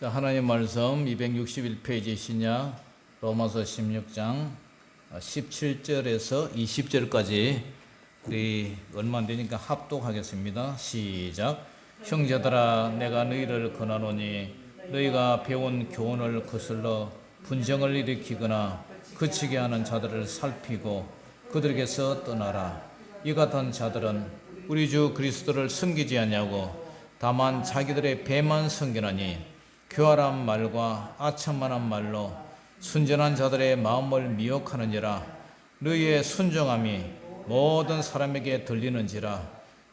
자, 하나님 말씀 261페이지 신약 로마서 16장 17절에서 20절까지 우리 얼마 안 되니까 합독하겠습니다. 시작. 형제들아, 내가 너희를 권하노니 너희가 배운 교훈을 거슬러 분쟁을 일으키거나 그치게 하는 자들을 살피고 그들에게서 떠나라. 이 같은 자들은 우리 주 그리스도를 섬기지 않냐고 다만 자기들의 배만 섬기나니 교활한 말과 아첨만한 말로 순전한 자들의 마음을 미혹하는지라. 너희의 순종함이 모든 사람에게 들리는지라.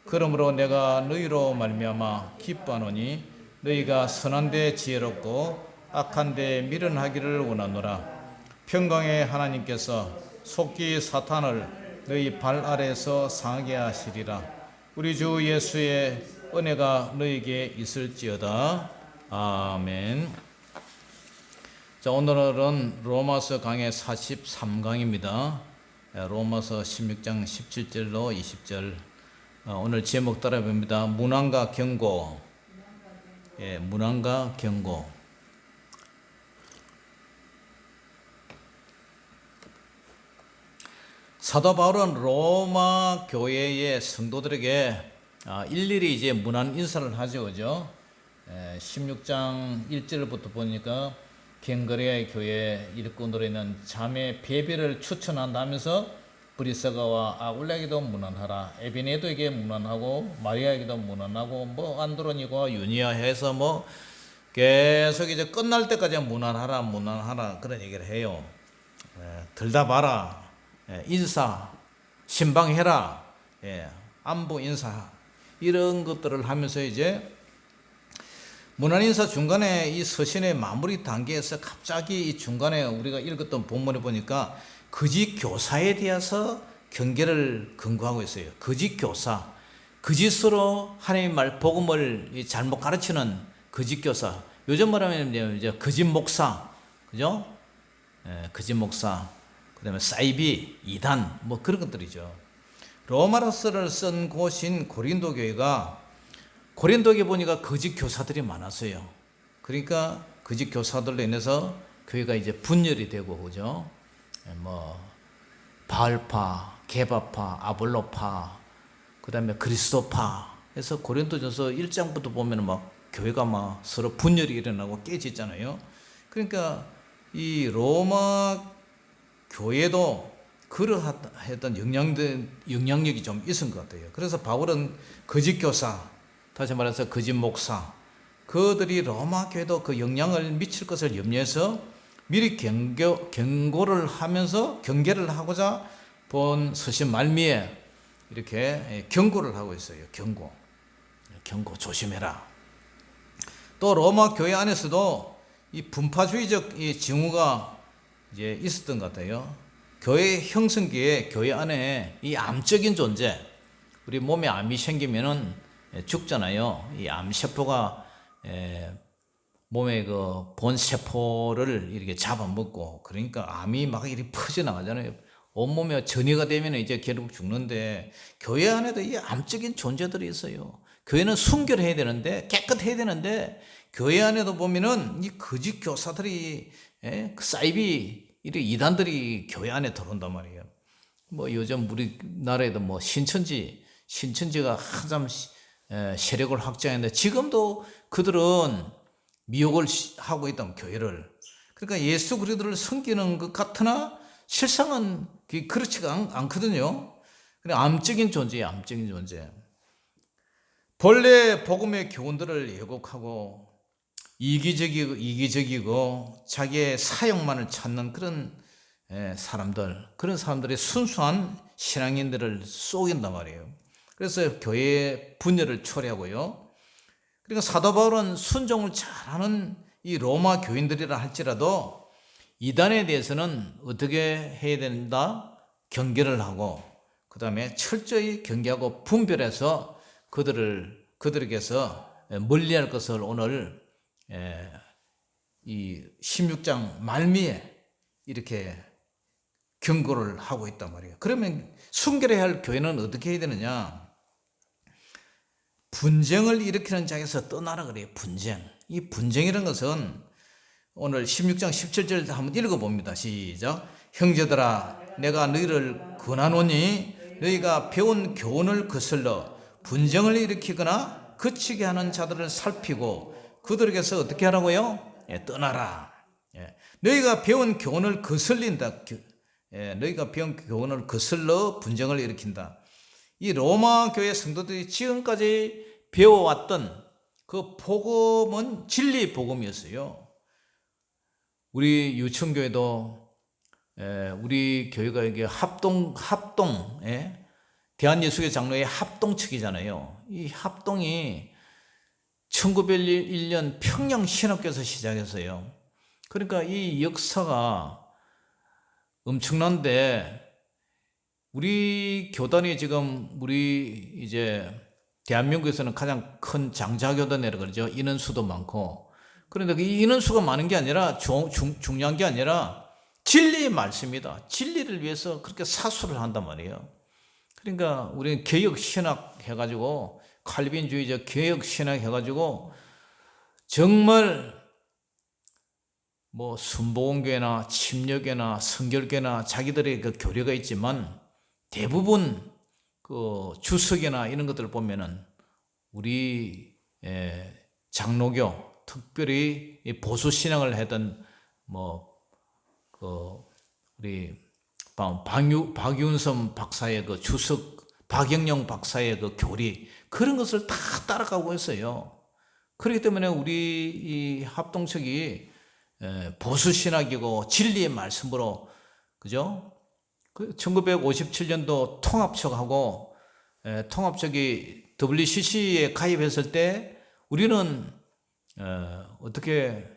그러므로 내가 너희로 말미암아 기뻐하노니 너희가 선한 데 지혜롭고 악한 데 미련하기를 원하노라. 평강의 하나님께서 속히 사탄을 너희 발 아래에서 상하게 하시리라. 우리 주 예수의 은혜가 너희에게 있을지어다. 아멘. 자, 오늘은 로마서 강의 43강입니다. 로마서 16장 17절로 20절. 오늘 제목 따라 봅니다. 문안과 경고. 문안과 경고. 사도 바울은 로마 교회의 성도들에게 일일이 이제 문안 인사를 하죠, 그죠? 16장 1절부터 보니까 갱그레아의 교회 일꾼들에 있는 자매 베베를 추천한다면서 브리스가와 아굴레에게도 문안하라. 에베네도에게 문안하고 마리아에게도 문안하고 뭐 안드로니고와 유니아 해서 뭐 계속 이제 끝날 때까지 문안하라 그런 얘기를 해요. 들다 봐라. 인사 신방해라. 안부 인사 이런 것들을 하면서 이제 문안인사 중간에 이 서신의 마무리 단계에서 갑자기 이 중간에 우리가 읽었던 본문에 보니까 거짓 교사에 대해서 경계를 권고하고 있어요. 거짓 교사, 거짓으로 하나님의 말 복음을 잘못 가르치는 거짓 교사. 요즘 말하면 이제 거짓 목사, 그죠? 거짓 목사. 그다음에 사이비, 이단, 뭐 그런 것들이죠. 로마서를 쓴 곳인 고린도 교회가 고린도에 보니까 거짓 교사들이 많았어요. 그러니까 거짓 교사들로 인해서 교회가 이제 분열이 되고, 그죠? 뭐 바알파, 게바파, 아볼로파, 그다음에 그리스도파 해서 고린도전서 1장부터 보면 막 교회가 막 서로 분열이 일어나고 깨지잖아요. 그러니까 이 로마 교회도 그러했던 영향력이 좀 있은 것 같아요. 그래서 바울은 거짓 교사, 다시 말해서 거짓 목사, 그들이 로마 교회도 그 영향을 미칠 것을 염려해서 미리 경고를 하면서 경계를 하고자 본 서신 말미에 이렇게 경고를 하고 있어요. 경고 조심해라. 또 로마 교회 안에서도 이 분파주의적 이 징후가 이제 있었던 것 같아요. 교회 형성기에 교회 안에 이 암적인 존재, 우리 몸에 암이 생기면은 죽잖아요. 이 암세포가 몸의 그 본세포를 이렇게 잡아먹고, 그러니까 암이 막 이렇게 퍼져나가잖아요. 온몸에 전이가 되면 이제 결국 죽는데, 교회 안에도 이 암적인 존재들이 있어요. 교회는 순결해야 되는데, 깨끗해야 되는데, 교회 안에도 보면은 이 거짓 교사들이, 그 사이비, 이렇게 이단들이 교회 안에 들어온단 말이에요. 뭐 요즘 우리나라에도 뭐 신천지가 한참 세력을 확장했는데 지금도 그들은 미혹을 하고 있다면 교회를. 그러니까 예수 그리스도를 섬기는 것 같으나 실상은 그렇지가 않거든요. 암적인 존재예요. 암적인 존재. 본래 복음의 교훈들을 왜곡하고 이기적이고 자기의 사역만을 찾는 그런 그런 사람들의 순수한 신앙인들을 속인단 말이에요. 그래서 교회의 분열을 초래하고요. 그러니까 사도 바울은 순종을 잘하는 이 로마 교인들이라 할지라도 이단에 대해서는 어떻게 해야 된다? 경계를 하고, 그 다음에 철저히 경계하고 분별해서 그들에게서 멀리할 것을 오늘 이 16장 말미에 이렇게 경고를 하고 있단 말이에요. 그러면 순결해야 할 교회는 어떻게 해야 되느냐? 분쟁을 일으키는 자에서 떠나라 그래요. 분쟁. 이 분쟁이라는 것은 오늘 16장 17절 한번 읽어봅니다. 시작. 형제들아 내가 너희를 권하노니 너희가 배운 교훈을 거슬러 분쟁을 일으키거나 그치게 하는 자들을 살피고 그들에게서 어떻게 하라고요? 떠나라. 너희가 배운 교훈을 거슬린다. 너희가 배운 교훈을 거슬러 분쟁을 일으킨다. 이 로마 교회 성도들이 지금까지 배워왔던 그 복음은 진리 복음이었어요. 우리 유천교회도 우리 교회가 이게 합동 대한예수교 장로의 합동측이잖아요. 이 합동이 1901년 평양 신학교에서 시작했어요. 그러니까 이 역사가 엄청난데 우리 교단이 지금 우리 이제 대한민국에서는 가장 큰 장자교단이라고 그러죠. 인원수도 많고. 그런데 이 인원수가 많은 게 아니라 중요한 게 아니라 진리의 말씀이다. 진리를 위해서 그렇게 사수를 한단 말이에요. 그러니까 우리는 개혁신학 해가지고 칼빈주의적 개혁신학 해가지고 정말 뭐 순복음교회나 침례교회나 성결교회나 자기들의 그 교리가 있지만 대부분 그 주석이나 이런 것들을 보면은 우리 장로교 특별히 보수 신앙을 하던 뭐 그 우리 박윤섬 박사의 그 주석, 박영영 박사의 그 교리 그런 것을 다 따라가고 있어요. 그렇기 때문에 우리 이 합동측이 보수 신학이고 진리의 말씀으로 그죠? 1957년도 통합척하고 통합척이 WCC에 가입했을 때 우리는 어떻게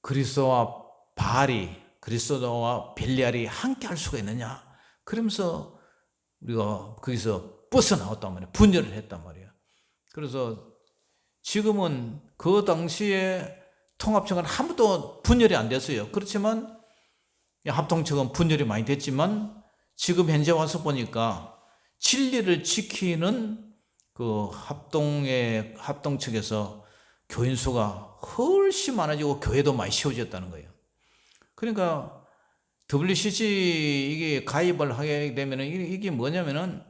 그리스도와 바알이 그리스도와 벨리알이 함께 할 수가 있느냐 그러면서 우리가 거기서 벗어나왔단 말이에요. 분열을 했단 말이에요. 그래서 지금은 그 당시에 통합척은 한 번도 분열이 안 됐어요. 그렇지만 합동척은 분열이 많이 됐지만 지금 현재 와서 보니까 진리를 지키는 그 합동측에서 교인 수가 훨씬 많아지고 교회도 많이 세워졌다는 거예요. 그러니까 WCC 이게 가입을 하게 되면 이게 뭐냐면은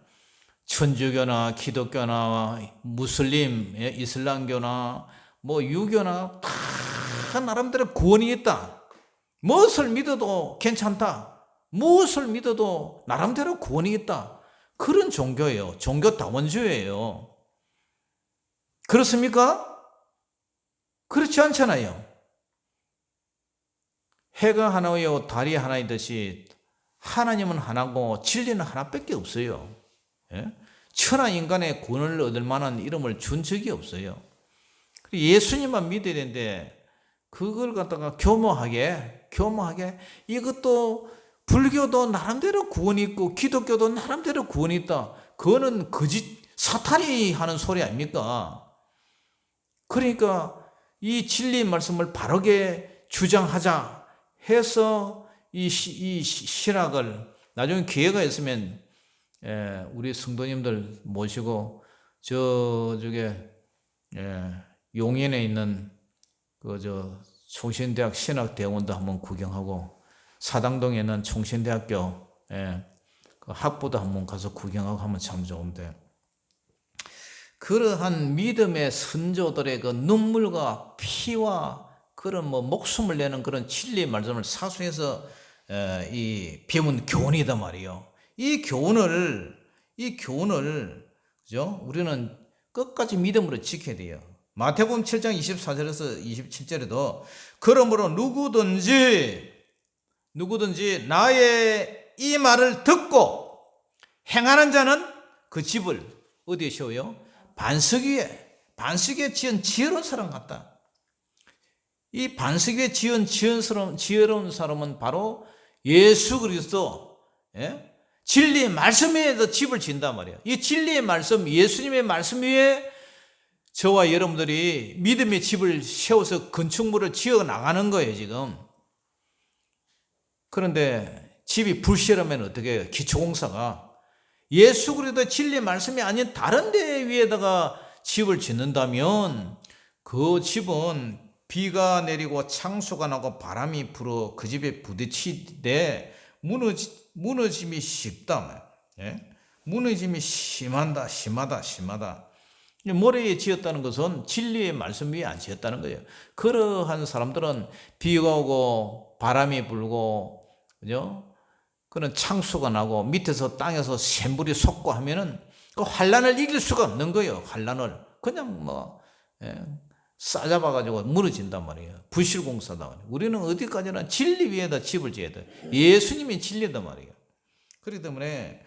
천주교나 기독교나 무슬림, 이슬람교나 뭐 유교나 다 나름대로 구원이 있다. 무엇을 믿어도 괜찮다. 무엇을 믿어도 나름대로 구원이 있다. 그런 종교예요. 종교다원주의예요. 그렇습니까? 그렇지 않잖아요. 해가 하나요 달이 하나이듯이 하나님은 하나고 진리는 하나밖에 없어요. 천하 인간의 구원을 얻을 만한 이름을 준 적이 없어요. 예수님만 믿어야 되는데 그걸 갖다가 교모하게 이것도 불교도 나름대로 구원이 있고 기독교도 나름대로 구원이 있다. 그거는 거짓 사탄이 하는 소리 아닙니까? 그러니까 이 진리 말씀을 바르게 주장하자 해서 이 신학을 나중에 기회가 있으면 우리 성도님들 모시고 저쪽에 용인에 있는 총신대학 신학대원도 한번 구경하고 사당동에 있는 총신대학교 그 학부도 한번 가서 구경하고 하면 참 좋은데 그러한 믿음의 선조들의 그 눈물과 피와 그런 뭐 목숨을 내는 그런 진리의 말씀을 사수해서 이 배운 교훈이다 말이요. 이 교훈을 그죠? 우리는 끝까지 믿음으로 지켜야 돼요. 마태복음 7장 24절에서 27절에도 그러므로 누구든지 나의 이 말을 듣고 행하는 자는 그 집을 어디에 세워요? 반석 위에 지은 지혜로운 사람 같다. 이 반석 위에 지은 지혜로운 사람은 바로 예수 그리스도 진리의 말씀 위에서 집을 지은단 말이에요. 이 진리의 말씀, 예수님의 말씀 위에 저와 여러분들이 믿음의 집을 세워서 건축물을 지어 나가는 거예요, 지금. 그런데 집이 불실하면 어떻게 해요? 기초공사가 예수 그리스도 진리의 말씀이 아닌 다른 데 위에다가 집을 짓는다면 그 집은 비가 내리고 창수가 나고 바람이 불어 그 집에 부딪히되 무너짐이 쉽다. 예? 무너짐이 심하다. 모래에 지었다는 것은 진리의 말씀 위에 안 지었다는 거예요. 그러한 사람들은 비가 오고 바람이 불고, 그죠? 그런 창수가 나고 밑에서 땅에서 샘물이 솟고 하면은 그 환란을 이길 수가 없는 거예요. 환란을 그냥 싸잡아가지고 무너진단 말이에요. 부실공사다 말이에요. 우리는 어디까지나 진리 위에다 집을 지어야 돼. 예수님이 진리다 말이에요. 그렇기 때문에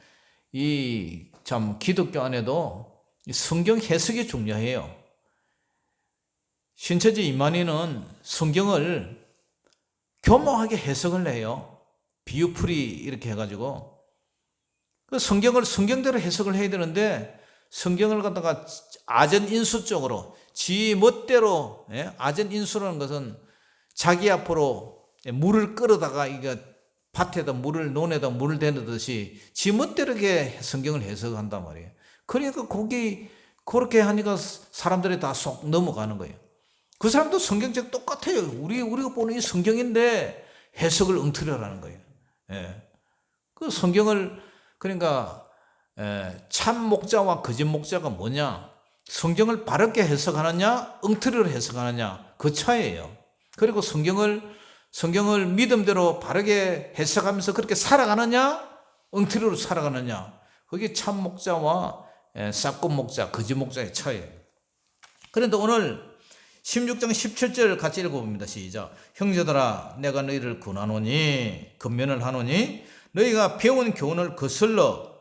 이 참 기독교 안에도 성경 해석이 중요해요. 신처지 이만희는 성경을 교묘하게 해석을 해요. 비유풀이 이렇게 해가지고 그 성경을 성경대로 해석을 해야 되는데 성경을 갖다가 아전인수적으로 지 멋대로, 아전인수라는 것은 자기 앞으로 물을 끌어다가 이거 밭에다 물을 논에다 물을 대듯이 지 멋대로 이렇게 성경을 해석한단 말이에요. 그러니까 거기 그렇게 하니까 사람들이 다 쏙 넘어가는 거예요. 그 사람도 성경책 똑같아요. 우리가 보는 이 성경인데 해석을 엉터리라는 거예요. 그 성경을 그러니까 참 목자와 거짓 목자가 뭐냐? 성경을 바르게 해석하느냐, 엉터리로 해석하느냐, 그 차이예요. 그리고 성경을 믿음대로 바르게 해석하면서 그렇게 살아가느냐, 엉터리로 살아가느냐, 그게 참 목자와 싹꾼 목자, 거짓 목자의 차이예요. 그런데 오늘 16장 17절 같이 읽어봅니다. 시작. 형제들아, 내가 너희를 권하노니, 권면을 하노니, 너희가 배운 교훈을 거슬려서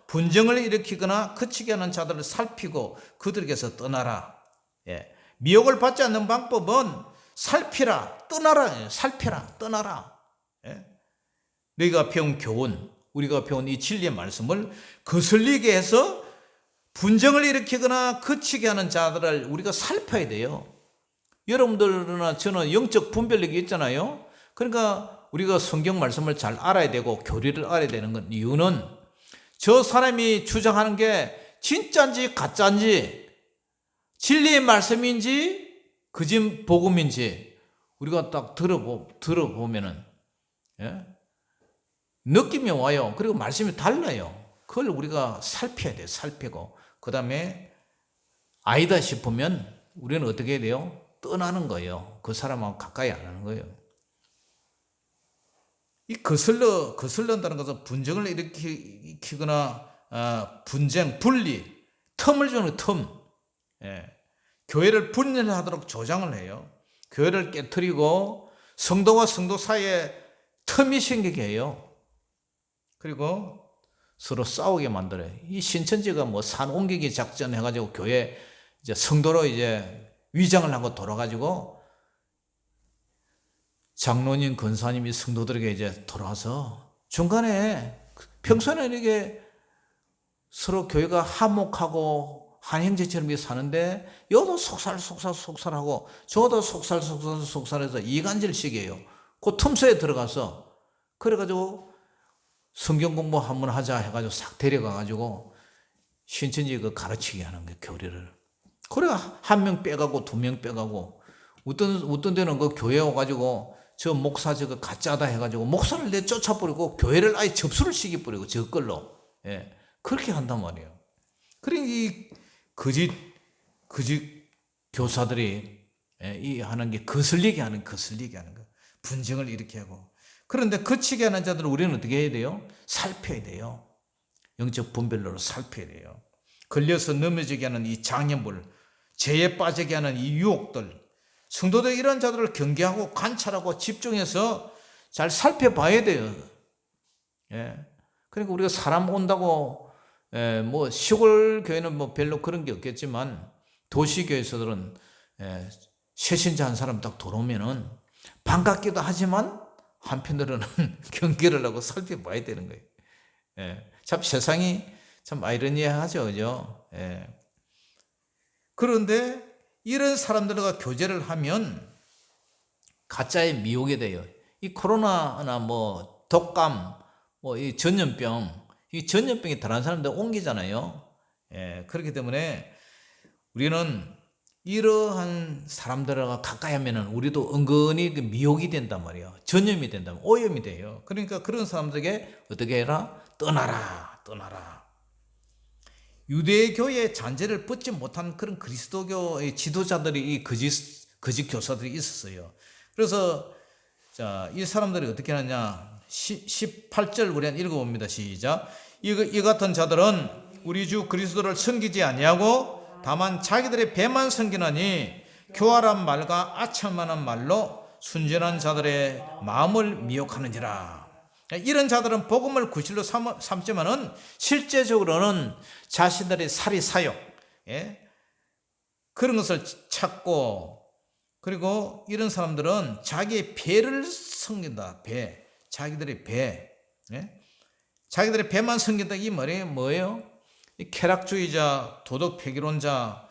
분쟁을 일으키거나 그치게 하는 자들을 살피고 그들에게서 떠나라. 미혹을 받지 않는 방법은 살피라, 떠나라. 살피라, 떠나라. 너희가 배운 교훈, 우리가 배운 이 진리의 말씀을 거슬리게 해서 분쟁을 일으키거나 그치게 하는 자들을 우리가 살펴야 돼요. 여러분들이나 저는 영적 분별력이 있잖아요. 그러니까 우리가 성경 말씀을 잘 알아야 되고 교리를 알아야 되는 건 이유는 저 사람이 주장하는 게 진짜인지 가짜인지, 진리의 말씀인지 거짓 복음인지 우리가 딱 들어보면은 느낌이 와요. 그리고 말씀이 달라요. 그걸 우리가 살펴야 돼요. 살피고 그 다음에 아니다 싶으면 우리는 어떻게 해야 돼요? 떠나는 거예요. 그 사람하고 가까이 안 하는 거예요. 이 거슬른다는 것은 분쟁을 일으키거나 분쟁, 분리, 틈을 주는 틈. 교회를 분열하도록 조장을 해요. 교회를 깨트리고 성도와 성도 사이에 틈이 생기게 해요. 그리고 서로 싸우게 만들어요. 이 신천지가 산 옮기기 작전 해가지고 교회 이제 성도로 이제 위장을 하고 돌아가지고 장로님, 권사님이 성도들에게 이제 돌아와서 중간에 평소에는 이렇게 서로 교회가 화목하고 한형제처럼 사는데 여도 속살하고 저도 속살해서 이간질식이에요. 그 틈새에 들어가서 그래가지고 성경 공부 한번 하자 해가지고 싹 데려가가지고 신천지 그 가르치게 하는 거예요, 교리를. 그래 한 명 빼가고 두 명 빼가고 어떤 데는 그 교회 와가지고 저 목사 저거 가짜다 해가지고 목사를 내쫓아버리고 교회를 아예 접수를 시켜버리고 저 걸로 그렇게 한단 말이에요. 그러니까 이 거짓 교사들이 이 하는 게 거슬리게 하는 거, 분쟁을 일으키게 하고. 그런데 거치게 하는 자들은 우리는 어떻게 해야 돼요? 살펴야 돼요. 영적 분별로로 살펴야 돼요. 걸려서 넘어지게 하는 이 장애물, 죄에 빠지게 하는 이 유혹들, 성도들 이런 자들을 경계하고 관찰하고 집중해서 잘 살펴봐야 돼요. 그러니까 우리가 사람 온다고 시골 교회는 별로 그런 게 없겠지만 도시 교회에서들은 새신자 한 사람 딱 들어오면은 반갑기도 하지만 한편으로는 경계를 하고 살펴봐야 되는 거예요. 참 세상이 참 아이러니하죠, 그죠? 그런데 이런 사람들과 교제를 하면 가짜에 미혹이 돼요. 이 코로나나 독감, 이 전염병이 다른 사람들 옮기잖아요. 그렇기 때문에 우리는 이러한 사람들과 가까이 하면은 우리도 은근히 그 미혹이 된단 말이에요. 전염이 된다면 오염이 돼요. 그러니까 그런 사람들에게 어떻게 해라? 떠나라, 떠나라. 유대교의 잔재를 벗지 못한 그런 그리스도교의 지도자들이 이 거짓 교사들이 있었어요. 그래서 자, 이 사람들이 어떻게 하느냐? 18절 우리 한 읽어봅니다. 시작. 이 같은 자들은 우리 주 그리스도를 섬기지 아니하고 다만 자기들의 배만 섬기나니 교활한 말과 아첨만한 말로 순전한 자들의 마음을 미혹하는지라. 이런 자들은 복음을 구실로 삼지만은 실제적으로는 자신들의 사리사욕, 그런 것을 찾고, 그리고 이런 사람들은 자기의 배를 섬긴다. 배, 자기들의 배, 자기들의 배만 섬긴다. 이 말이 뭐예요? 이 쾌락주의자, 도덕 폐기론자,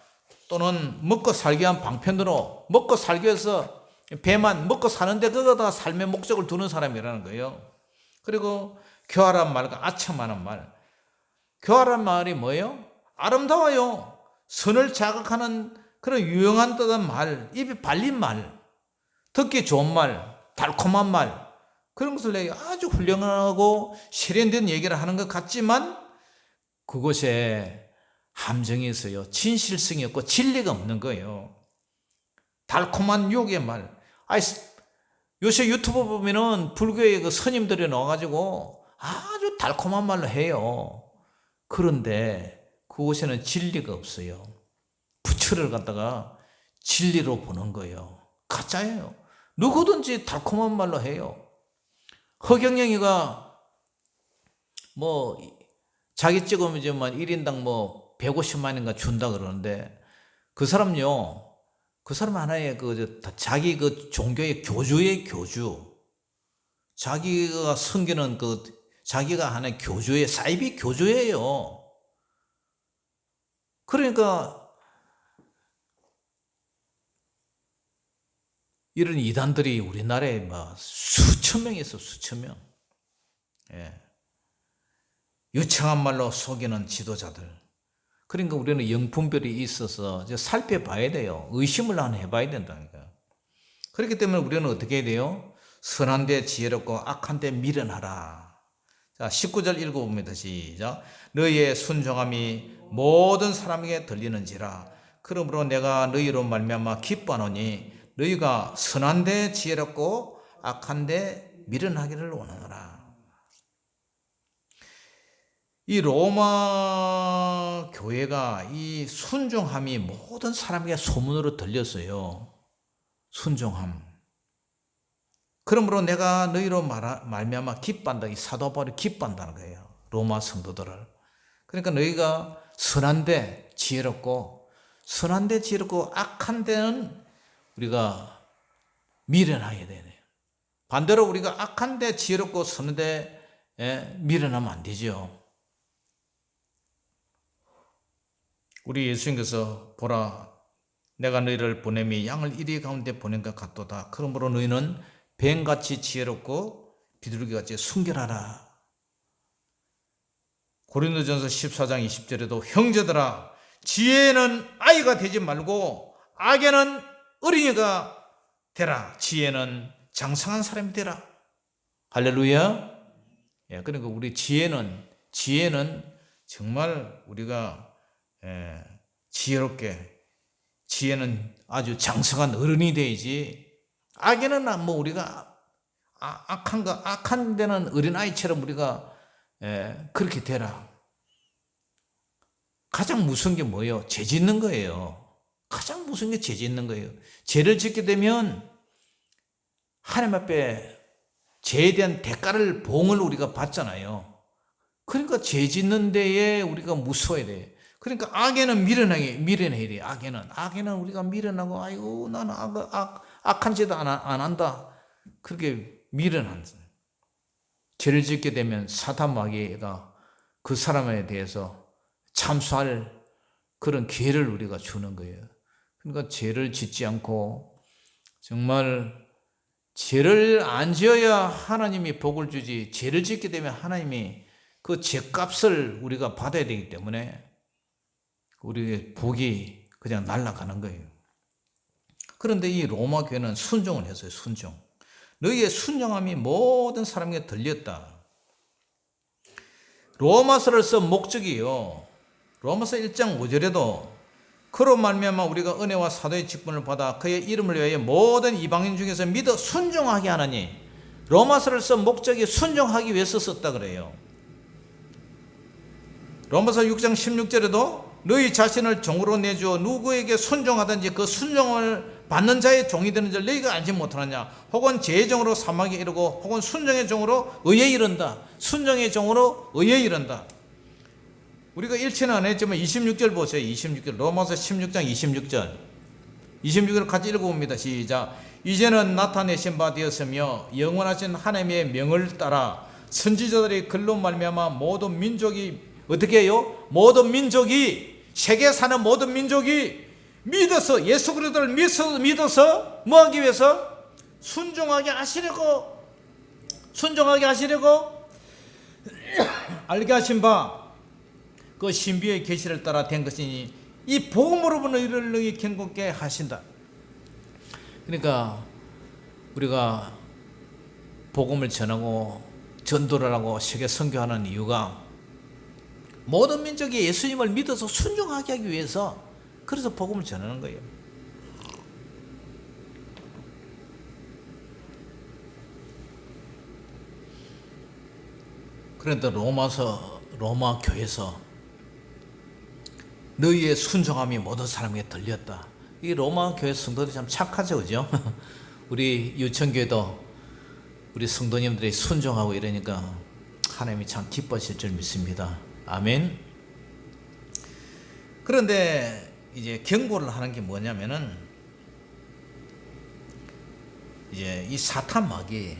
또는 먹고 살기 위한 방편으로 먹고 살기 위해서 배만 먹고 사는데 그거다 삶의 목적을 두는 사람이라는 거예요. 그리고 교활한 말과 아첨하는 말. 교활한 말이 뭐예요? 아름다워요. 선을 자극하는 그런 유용한 듯한 말, 입이 발린 말, 듣기 좋은 말, 달콤한 말, 그런 것을 내가 아주 훌륭하고 세련된 얘기를 하는 것 같지만 그것에 함정이 있어요. 진실성이 없고 진리가 없는 거예요. 달콤한 욕의 말. 요새 유튜브 보면은 불교의 그 스님들이 나와가지고 아주 달콤한 말로 해요. 그런데 그곳에는 진리가 없어요. 부처를 갖다가 진리로 보는 거예요. 가짜예요. 누구든지 달콤한 말로 해요. 허경영이가 뭐 자기 찍으면 이제 1인당 150만인가 준다 그러는데 그 사람요. 그 사람 하나의 자기 종교의 교주의 교주. 자기가 섬기는 자기가 하는 교주의 사이비 교주예요. 그러니까 이런 이단들이 우리나라에 수천 명 있어, 수천 명. 유창한 말로 속이는 지도자들. 그러니까 우리는 영분별이 있어서 살펴봐야 돼요. 의심을 하나 해봐야 된다니까요. 그렇기 때문에 우리는 어떻게 해야 돼요? 선한 데 지혜롭고 악한 데 미련하라. 자, 19절 읽어봅니다. 시작. 너희의 순종함이 모든 사람에게 들리는지라. 그러므로 내가 너희로 말미암아 기뻐하노니 너희가 선한 데 지혜롭고 악한 데 미련하기를 원하노라. 이 로마 교회가 이 순종함이 모든 사람에게 소문으로 들렸어요. 순종함. 그러므로 내가 너희로 말미암아 기뻐한다. 이 사도 바울이 기뻐한다는 거예요. 로마 성도들을. 그러니까 너희가 선한데 지혜롭고 악한 데는 우리가 미련하게 되네요. 반대로 우리가 악한데 지혜롭고 선한데 미련하면 안 되죠. 우리 예수님께서 보라 내가 너희를 보냄이 양을 이리 가운데 보낸 것 같도다. 그러므로 너희는 뱀같이 지혜롭고 비둘기같이 순결하라. 고린도전서 14장 20절에도 형제들아 지혜는 아이가 되지 말고 악에는 어린이가 되라. 지혜는 장성한 사람이 되라. 할렐루야. 그러니까 우리 지혜는 정말 우리가 지혜롭게, 지혜는 아주 장성한 어른이 되야지. 악에는 우리가 악한 데는 어린아이처럼 우리가 그렇게 되라. 가장 무서운 게 뭐예요? 죄 짓는 거예요. 가장 무서운 게 죄 짓는 거예요. 죄를 짓게 되면 하나님 앞에 죄에 대한 대가를 보응을 우리가 받잖아요. 그러니까 죄 짓는 데에 우리가 무서워야 돼요. 그러니까 악에는 미련해야 돼요. 악에는 우리가 미련하고 아이고 나는 악한 짓도 안 한다. 그렇게 미련한 죄를 짓게 되면 사탄 마귀가 그 사람에 대해서 참수할 그런 기회를 우리가 주는 거예요. 그러니까 죄를 짓지 않고 정말 죄를 안 지어야 하나님이 복을 주지, 죄를 짓게 되면 하나님이 그 죄값을 우리가 받아야 되기 때문에 우리의 복이 그냥 날아가는 거예요. 그런데 이 로마 교회는 순종을 했어요. 순종. 너희의 순종함이 모든 사람에게 들렸다. 로마서를 쓴 목적이요. 로마서 1장 5절에도 그로 말미암아 우리가 은혜와 사도의 직분을 받아 그의 이름을 위하여 모든 이방인 중에서 믿어 순종하게 하나니, 로마서를 쓴 목적이 순종하기 위해서 썼다 그래요. 로마서 6장 16절에도 너희 자신을 종으로 내주어 누구에게 순종하든지 그 순종을 받는 자의 종이 되는 줄 너희가 알지 못하느냐. 혹은 죄의 종으로 사망에 이르고 혹은 순종의 종으로 의에 이른다. 순종의 종으로 의에 이른다. 우리가 일치는 안 했지만 26절 보세요. 26절 로마서 16장 26절 26절 같이 읽어봅니다. 시작. 이제는 나타내신 바 되었으며 영원하신 하나님의 명을 따라 선지자들의 글로 말미암아 모든 민족이 어떻게 해요? 모든 민족이, 세계에 사는 모든 민족이 믿어서, 예수 그리스도를 믿어서 뭐 하기 위해서? 순종하게 하시려고 알게 하신 바 그 신비의 계시를 따라 된 것이니 이 복음으로 너희를 능히 경건케 하신다. 그러니까 우리가 복음을 전하고 전도를 하고 세계 선교하는 이유가 모든 민족이 예수님을 믿어서 순종하게 하기 위해서, 그래서 복음을 전하는 거예요. 그런데 로마 교회에서 너희의 순종함이 모든 사람에게 들렸다. 이 로마 교회 성도들이 참 착하죠, 그죠? 우리 유천교회도 우리 성도님들이 순종하고 이러니까 하나님이 참 기뻐하실 줄 믿습니다. 아멘. 그런데 이제 경고를 하는 게 뭐냐면은, 이제 이 사탄 마귀,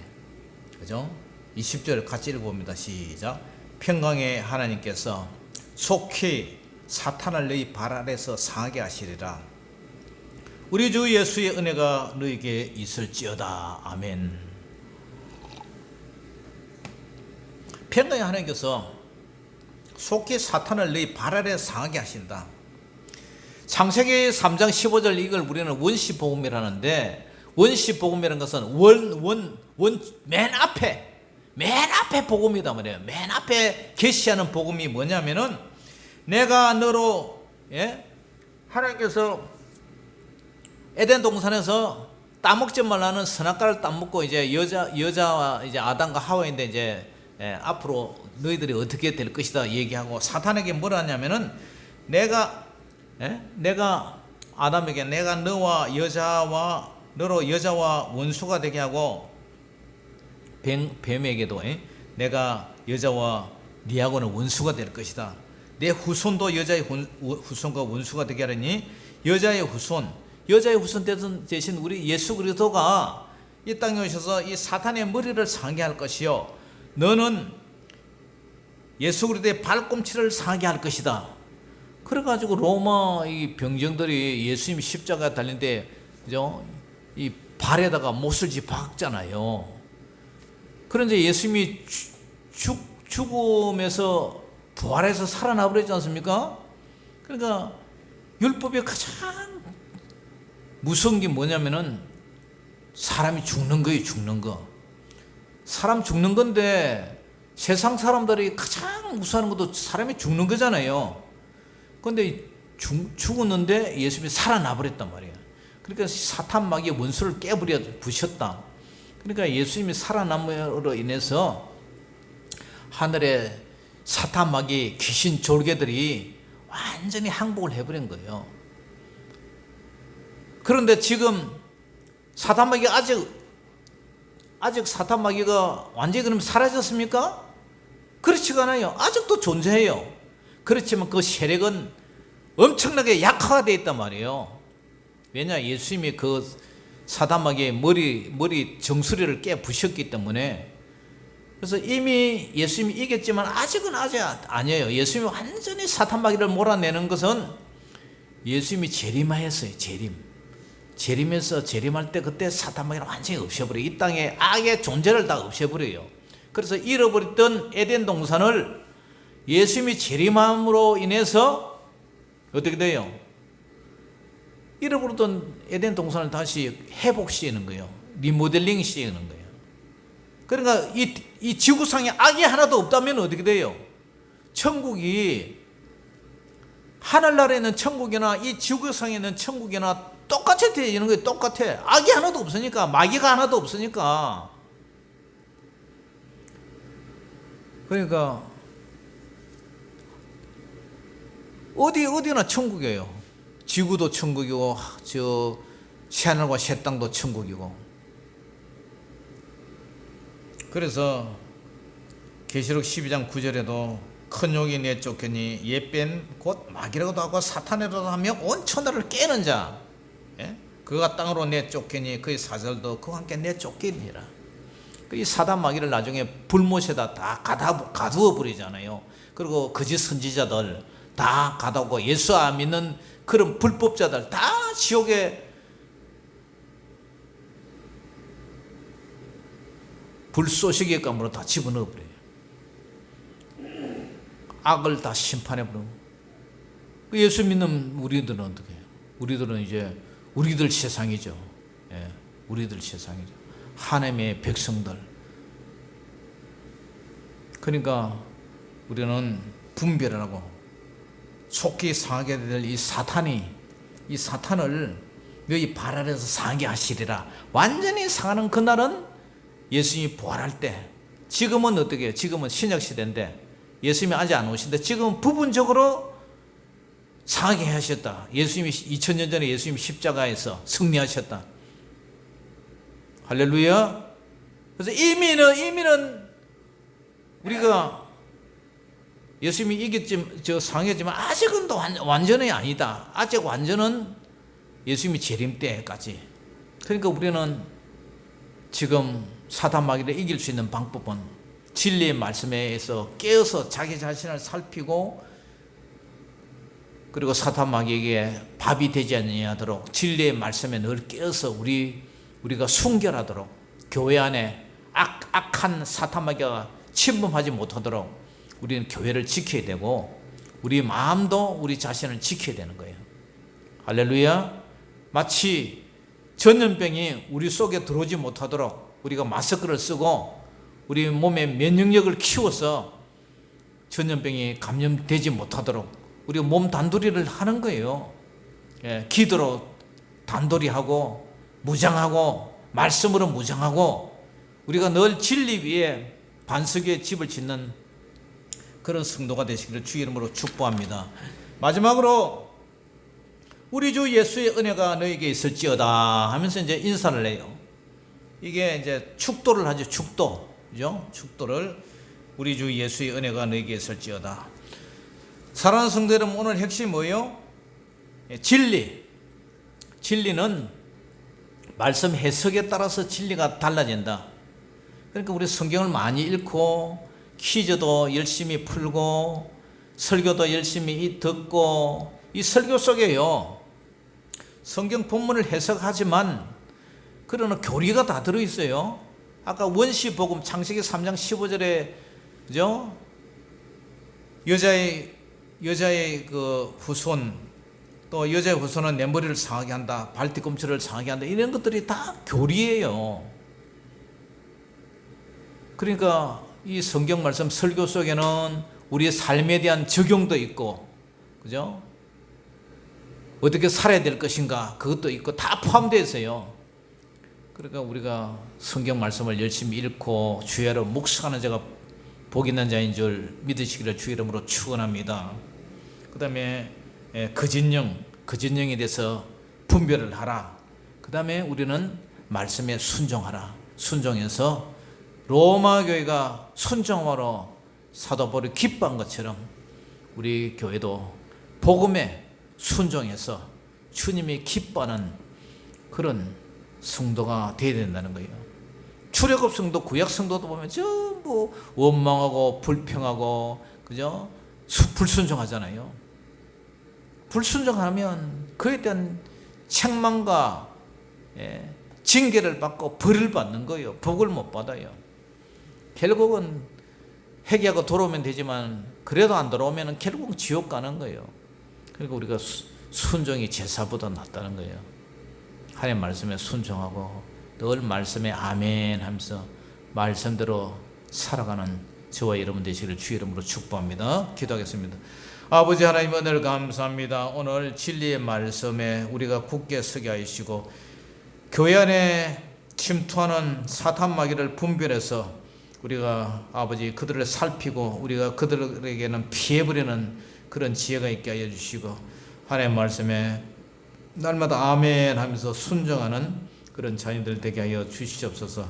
그죠? 20절 같이 읽어봅니다. 시작. 평강의 하나님께서 속히 사탄을 너희 발 아래서 상하게 하시리라. 우리 주 예수의 은혜가 너희에게 있을지어다. 아멘. 평강의 하나님께서 속히 사탄을 너희 발 아래 상하게 하신다. 창세기 3장 15절 이걸 우리는 원시복음이라는데, 원시복음이라는 것은 맨 앞에 복음이다 말이에요. 맨 앞에 계시하는 복음이 뭐냐면은, 내가 너로, 하나님께서 에덴 동산에서 따먹지 말라는 선악과를 따먹고 이제 여자와 이제 아담과 하와인데 이제 앞으로 너희들이 어떻게 될 것이다 얘기하고, 사탄에게 뭐라 하냐면은 내가 아담에게 내가 너로 여자와 원수가 되게 하고, 뱀에게도 내가 여자와 네하고는 원수가 될 것이다. 내 후손도 여자의 후손과 원수가 되게 하려니 여자의 후손 대신 우리 예수 그리스도가 이 땅에 오셔서 이 사탄의 머리를 상하게 할 것이요, 너는 예수 그리스도의 발꿈치를 상하게 할 것이다. 그래가지고 로마 이 병정들이 예수님 십자가 달린데, 그죠? 이 발에다가 못을지 박잖아요. 그런데 예수님이 죽음에서 부활해서 살아나 버렸지 않습니까? 그러니까 율법의 가장 무서운 게 뭐냐면은 사람이 죽는 거예요. 죽는 거. 사람 죽는 건데 세상 사람들이 가장 무서워하는 것도 사람이 죽는 거잖아요. 그런데 죽었는데 예수님이 살아나 버렸단 말이에요. 그러니까 사탄 마귀의 원수를 깨부려 부셨다. 그러니까 예수님이 살아남으로 인해서 하늘에 사탄 마귀 귀신 졸개들이 완전히 항복을 해버린 거예요. 그런데 지금 사탄 마귀가 아직 사탄 마귀가 완전히 그럼 사라졌습니까? 그렇지가 않아요. 아직도 존재해요. 그렇지만 그 세력은 엄청나게 약화되어 있단 말이에요. 왜냐? 예수님이 그 사탄 마귀의 머리 정수리를 깨 부셨기 때문에. 그래서 이미 예수님이 이겼지만 아직 아니에요. 예수님이 완전히 사탄 마귀를 몰아내는 것은 예수님이 재림하였어요. 재림해서 재림할 때 그때 사탄 마귀를 완전히 없애버려요. 이 땅에 악의 존재를 다 없애버려요. 그래서 잃어버렸던 에덴 동산을 예수님이 재림함으로 인해서 어떻게 돼요? 잃어버렸던 에덴 동산을 다시 회복시키는 거예요. 리모델링 시키는 거예요. 그러니까 이 지구상에 악이 하나도 없다면 어떻게 돼요? 천국이, 하늘나라에 있는 천국이나 이 지구상에 있는 천국이나 똑같이 되는 거예요. 똑같아. 악이 하나도 없으니까, 마귀가 하나도 없으니까. 그러니까 어디나 천국이에요. 지구도 천국이고 저 새하늘과 새 땅도 천국이고. 그래서 계시록 12장 9절에도 큰 용이 내쫓으니 옛뱀 곧 마귀라고도 하고 사탄이라고도 하며 온 천하를 깨는 자, 예? 그가 땅으로 내쫓으니 그의 사절도 그와 함께 내쫓기니라. 이 사단 마귀를 나중에 불못에다 다 가두어 버리잖아요. 그리고 거짓 선지자들 다 가두고 예수 안 믿는 그런 불법자들 다 지옥에 불쏘시개 감으로 다 집어넣어 버려요. 악을 다 심판해 버리고. 예수 믿는 우리들은 어떻게 해요? 우리들은 이제 우리들 세상이죠. 예, 우리들 세상이죠. 하나님의 백성들. 그러니까 우리는 분별을 하고 속히 상하게 될 이 사탄을 너희 발 아래에서 상하게 하시리라. 완전히 상하는 그날은 예수님이 부활할 때. 지금은 어떻게 해요? 지금은 신약시대인데 예수님이 아직 안 오신데 지금은 부분적으로 상하게 하셨다. 예수님이 2000년 전에 예수님이 십자가에서 승리하셨다. 할렐루야. 그래서 이미는 우리가 예수님이 이겼지, 상했지만 아직은 또 완전히 아니다. 아직 완전은 예수님이 재림 때까지. 그러니까 우리는 지금 사단 마귀를 이길 수 있는 방법은 진리의 말씀에서 깨어서 자기 자신을 살피고, 그리고 사단 마귀에게 밥이 되지 아니하도록 진리의 말씀에 늘 깨어서 우리가 순결하도록, 교회 안에 악한 사탄 마귀가 침범하지 못하도록 우리는 교회를 지켜야 되고 우리 마음도 우리 자신을 지켜야 되는 거예요. 할렐루야. 마치 전염병이 우리 속에 들어오지 못하도록 우리가 마스크를 쓰고 우리 몸의 면역력을 키워서 전염병이 감염되지 못하도록 우리가 몸 단도리를 하는 거예요. 예, 기도로 단도리하고 무장하고 말씀으로 무장하고 우리가 늘 진리 위에 반석 위에 집을 짓는 그런 성도가 되시기를 주의 이름으로 축복합니다. 마지막으로 우리 주 예수의 은혜가 너에게 있을지어다 하면서 이제 인사를 해요. 이게 이제 축도를 하죠. 축도. 그죠? 축도를 우리 주 예수의 은혜가 너에게 있을지어다. 사랑하는 성도 여러분, 오늘 핵심이 뭐예요? 진리. 진리는 말씀 해석에 따라서 진리가 달라진다. 그러니까 우리 성경을 많이 읽고 퀴즈도 열심히 풀고 설교도 열심히 듣고, 이 설교 속에요 성경 본문을 해석하지만 그러나 교리가 다 들어있어요. 아까 원시복음 창세기 3장 15절에 그죠? 여자의 그 후손, 또 여자의 후손은 내 머리를 상하게 한다, 발뒤꿈치를 상하게 한다, 이런 것들이 다 교리예요. 그러니까 이 성경 말씀 설교 속에는 우리의 삶에 대한 적용도 있고, 그죠? 어떻게 살아야 될 것인가, 그것도 있고 다 포함되어 있어요. 그러니까 우리가 성경 말씀을 열심히 읽고 주야로 묵상하는 자가 복 있는 자인 줄 믿으시기를 주 이름으로 축원합니다. 그 다음에 거짓령에 대해서 분별을 하라. 그 다음에 우리는 말씀에 순종하라. 순종해서 로마 교회가 순종하러 사도 바울이 기뻐한 것처럼 우리 교회도 복음에 순종해서 주님이 기뻐하는 그런 성도가 되어야 된다는 거예요. 출애굽 성도, 구약 성도도 보면 전부 원망하고 불평하고, 그죠? 불순종하잖아요. 불순종하면 그에 대한 책망과 징계를 받고 벌을 받는 거예요. 복을 못 받아요. 결국은 회개하고 돌아오면 되지만 그래도 안 돌아오면 결국은 지옥 가는 거예요. 그러니까 우리가 순종이 제사보다 낫다는 거예요. 하나님 말씀에 순종하고 늘 말씀에 아멘 하면서 말씀대로 살아가는 저와 여러분 되시기를 주의 이름으로 축복합니다. 기도하겠습니다. 아버지 하나님 은혜를 감사합니다. 오늘 진리의 말씀에 우리가 굳게 서게 하시고 교회 안에 침투하는 사탄 마귀를 분별해서 우리가 아버지 그들을 살피고 우리가 그들에게는 피해버리는 그런 지혜가 있게 하여 주시고 하나님 말씀에 날마다 아멘 하면서 순종하는 그런 자녀들 되게 하여 주시옵소서.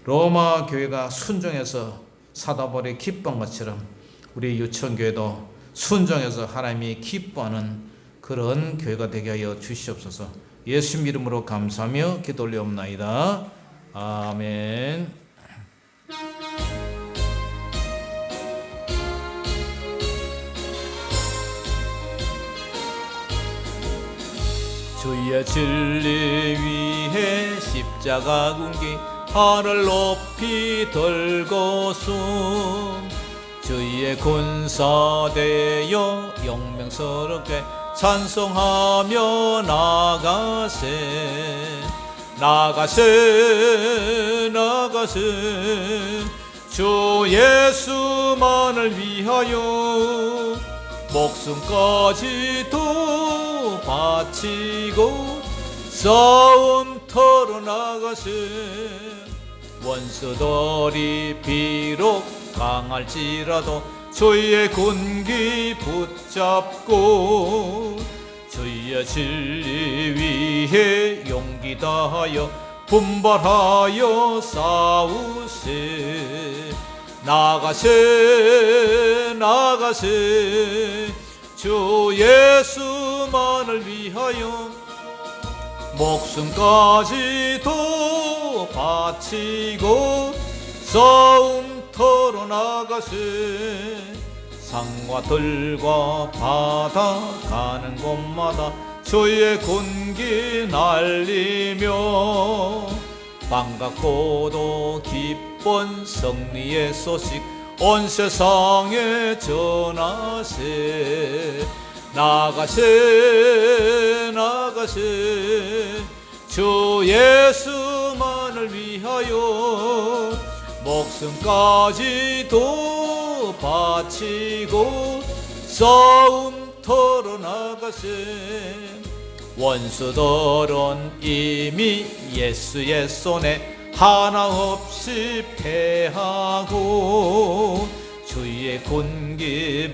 로마 교회가 순종해서 사도바울의 기뻐한 것처럼 우리 유천교회도 순종해서 하나님이 기뻐하는 그런 교회가 되게 하여 주시옵소서. 예수 이름으로 감사하며 기도 올리옵나이다. 아멘. 주의 진리 위에 십자가 군기 하늘 높이 들고서 주의 군사되어 영명스럽게 찬송하며 나가세 주 예수만을 위하여 목숨까지도 바치고 싸움터로 나가세 원수들이 비록 강할지라도 주의 군기 붙잡고 주의 진리 위에 용기 다하여 분발하여 싸우세 나가세 주 예수만을 위하여 목숨까지도 바치고 싸움터로 나가세 산과 들과 바다 가는 곳마다 주의 군기 날리며 반갑고도 기쁜 승리의 소식 온 세상에 전하세 나가세 주 예수만을 위하여 목숨까지도 바치고 싸움터로 나가세 원수들은 이미 예수의 손에 하나 없이 패하고 주의 군기반이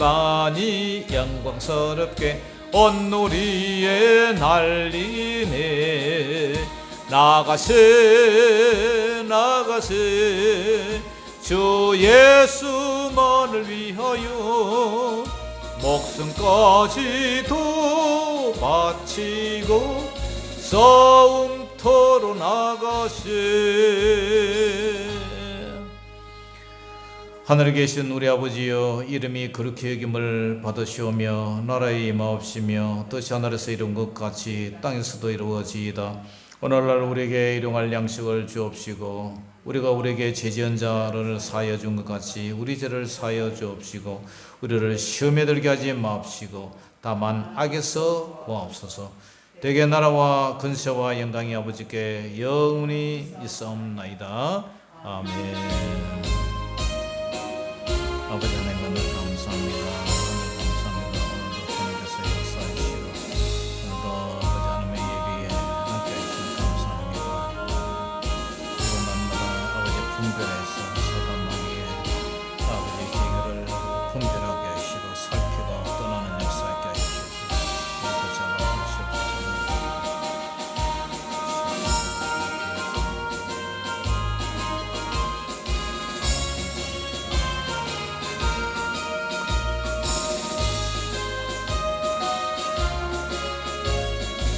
영광스럽게 온누리에 날리네 나가세 주 예수만을 위하여 목숨까지도 바치고 싸움터로 나가세 하늘에 계신 우리 아버지여 이름이 그렇게 여김을 받으시오며 나라의 임하옵시며 뜻이 하늘에서 이룬 것 같이 땅에서도 이루어지이다. 오늘날 우리에게 일용할 양식을 주옵시고 우리가 우리에게 죄지은 자를 사하여 준 것 같이 우리 죄를 사하여 주옵시고 우리를 시험에 들게 하지 마옵시고 다만 악에서 구하옵소서. 대개 나라와 근세와 영광이 아버지께 영원히 있사옵나이다. 아멘. 아버지 하나님